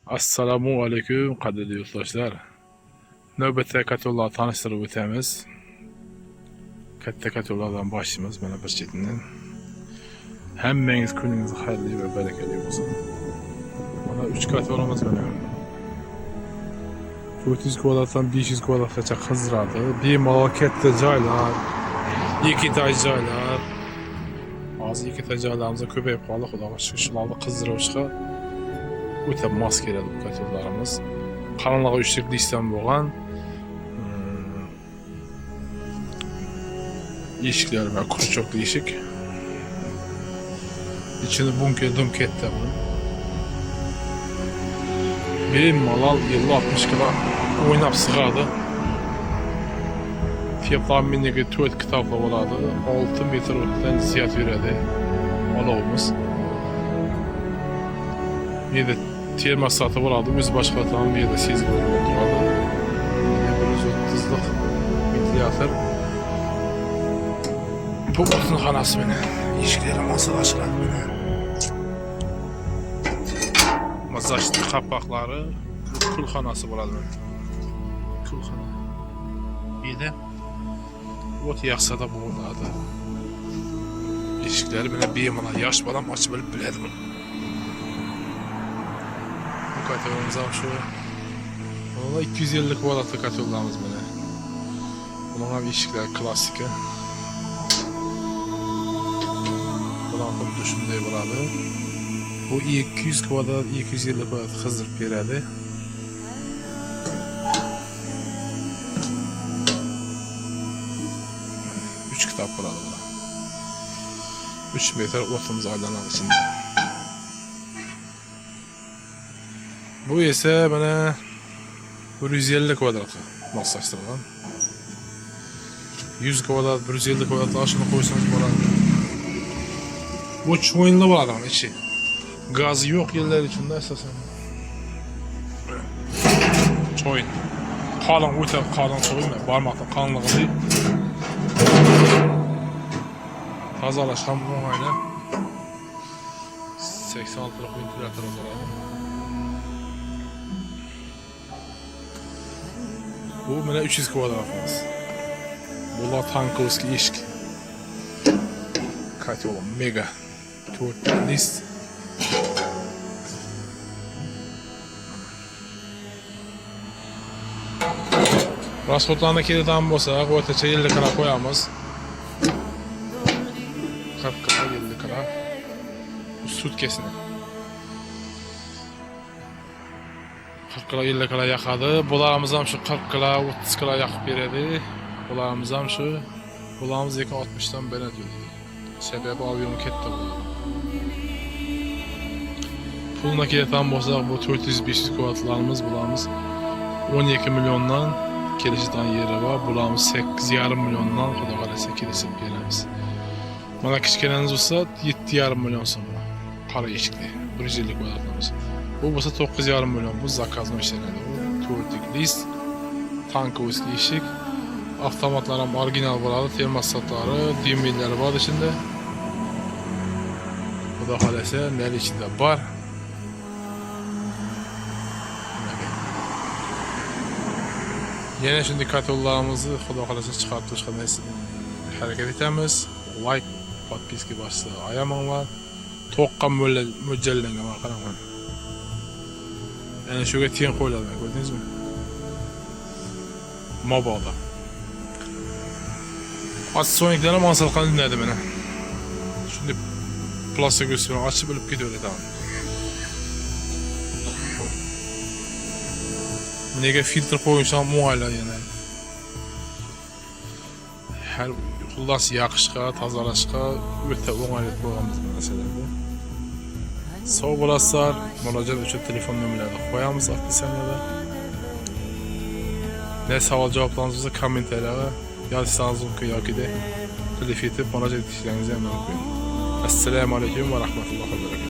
Assalamu aleyküm qadrli yurtdoshlar. Navbatda katollar tanishtirib o'tamiz. Katta katollardan başlaymiz mana bir chetidan. Hammangiz kuningiz xayrli va barakali bo'lsin. Mana 3 katolamiz mana. 400 kvadratdan 500 kvadratgacha qizdiradi. Bemalol katta joylar, ikki etaj joylar. Hozir ikki etaj joylarimiz ko'payib qoldi, xudoga shukr. Shularni qizdirishga o'ta mos keladi bu katollarimiz. Qalinlig'i 3 likdan bo'lgan. Eshiklar va kurchokli eshik. İçini bunker dum ketdi bu. Bemalol 50-60 kilo o'ynab sig'adi. Teplaminiga 4 kitoblar bo'ladi. 6 metr o'tdan ziyod yuradi. Olovimiz. Meda termosati bo'ladi, o'z boshqaruvi meda sezib turadi. 130lik ventilyator. Bu o'tin xonasi mana. Eshiklari masal ochiladi mana. Mazashli qapoqlari kulxonasi bo'ladi mana. Kulxona. Meda o't yaxsada bo'ladi. Eshiklari bilan bemalol yosh bolam ochib bilib biladi buni. Bu katolimiz ham shu. Mana 250 kvadratli katollarimiz mana. Bunun ham eshiklari klassika. Bunun xuddi shunday bo'ladi. Bu 200 kvadrat, 250 kvadrat qizdirib beradi. Kitap bo'ladi bular. 3 metr o'timiz aylanadi içinde. Bu esa mana 150 kvadratga moslashtirilgan. 100 kvadrat, 150 kvadratlar shuni qo'ysangiz bo'ladi. Bu cho'yinli bo'ladi ichi. Gaz yo'q yillar ichida asosan. Cho'yin. Qalin o'ta qalin cho'yin, barmoqdan qalinlig'i. Tazalash ham o'ng'ayli. 86 lik ventilyator bo'ladi. Bu mana 300 kvadratimiz. Bular tankovskiy eshik. Katol mega 4 list. Rasxodlarni keladigan bo'lsak, o'rtacha 50 kira qo'yamiz. 40 kira, 50 kira. Bu sutkasini. 40 kira, 50 kira yoqadi. Bularimiz ham shu 40 kira, 30 kira yoqib beradi. Bularimiz ham shu. Bularimiz 260 dan beradi. Sebebi avyonu katta bo'ladi. Puluna keladigan bo'lsak, bu 400-500 kvadratlarimiz bularimiz 12 milyondan kelishdan yeri var. Bularimiz 8,5 milyondan xudo qalasa kelishib beramiz. Mana kichkinangiz bo'lsa 7,5 milyon so'm. Qora eshikli 150 kvadratlarimiz. Bu bo'lsa 9,5 milyon. Bu zakazno ishlanadi. Bu 4 list tankovskiy eshik. Avtomatlar ham original bo'ladi. Termostatlari, dimillari bor içinde. Xudo qalasa nel ichida bor. Yana shunday katollarimizni xudo qalasa chiqarib turishga harakat etamiz. Like, podpiska bosishni ayamanglar. To'qqa mo'ljallangan qarang. Ana shuga teng qo'yiladi, ko'rdingizmi? Moboda. So'ngdan ham asal qilinadi mana. Shunday plastik usulni ochib bilib ketaveradi. Nega filtr qo'yisham o'ng'aylar yana. Har xullas yoqishga, tozalashga o'ta o'ng'ayli qo'yamiz bu narsalarni. Sog' bo'lasizlar, murojaat uchun telefon nomerlarini qo'yamiz opsiyalarda. Ne savol javoblaringiz bo'lsa kommentariyada yozsangiz mumkin yoki-da telefon etib murojaat etishingiz ham mumkin. Assalomu alaykum va rahmatullohi va barakatuh.